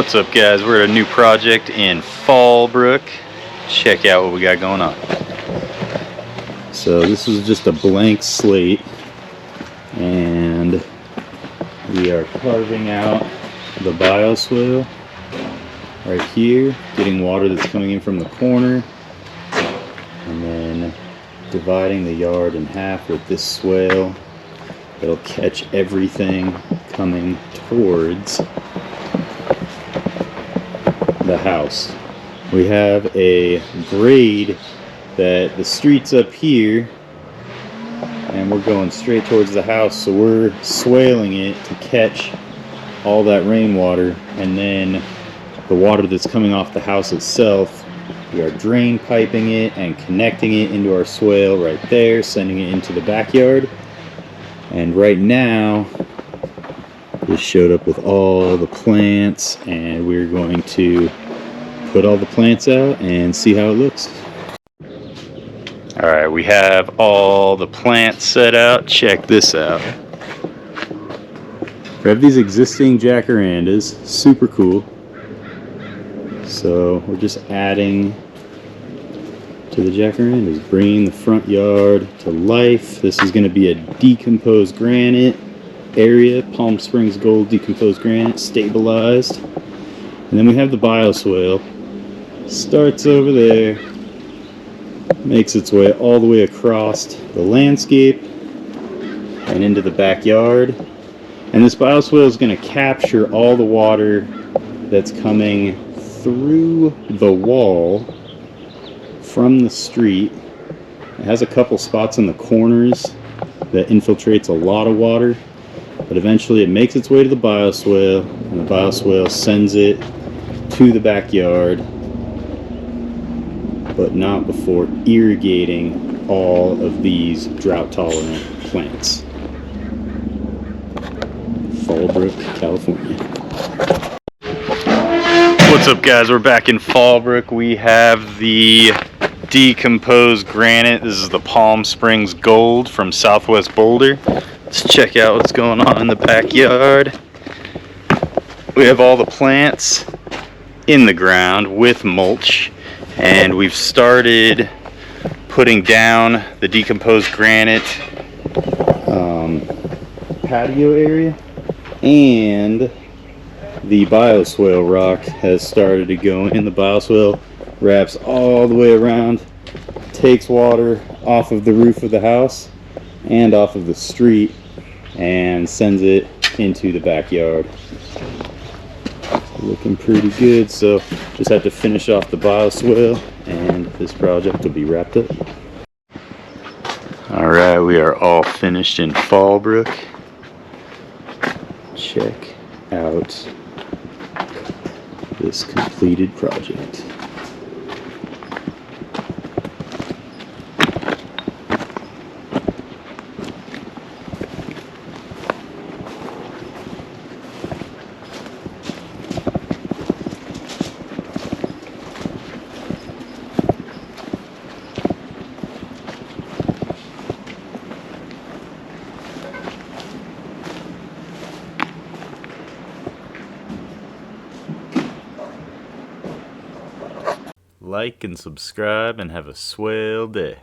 What's up, guys? We're at a new project in Fallbrook. Check out what we got going on. So this is just a blank slate, and we are carving out the bioswale right here, getting water that's coming in from the corner, and then dividing the yard in half with this swale that'll catch everything coming towards the house. We have a grade that the street's up here and we're going straight towards the house, so we're swaling it to catch all that rainwater, and then the water that's coming off the house itself, we are drain piping it and connecting it into our swale right there, sending it into the backyard. And right now just showed up with all the plants, and we're going to put all the plants out and see how it looks. Alright, we have all the plants set out. Check this out. We have these existing jacarandas, super cool. So we're just adding to the jacarandas, bringing the front yard to life. This is going to be a decomposed granite area, Palm Springs gold decomposed granite, stabilized. And then we have the bioswale. Starts over there, makes its way all the way across the landscape and into the backyard. And this bioswale is going to capture all the water that's coming through the wall from the street. It has a couple spots in the corners that infiltrates a lot of water, but eventually it makes its way to the bioswale, and the bioswale sends it to the backyard, but not before irrigating all of these drought-tolerant plants. Fallbrook, California. What's up, guys? We're back in Fallbrook. We have the decomposed granite. This is the Palm Springs gold from Southwest Boulder. Let's check out what's going on in the backyard. We have all the plants in the ground with mulch, and we've started putting down the decomposed granite patio area, and the bioswale rock has started to go in. The bioswale wraps all the way around, takes water off of the roof of the house and off of the street, and sends it into the backyard. Looking pretty good, so just have to finish off the bioswale and this project will be wrapped up. Alright, we are all finished in Fallbrook. Check out this completed project. Like and subscribe and have a swell day.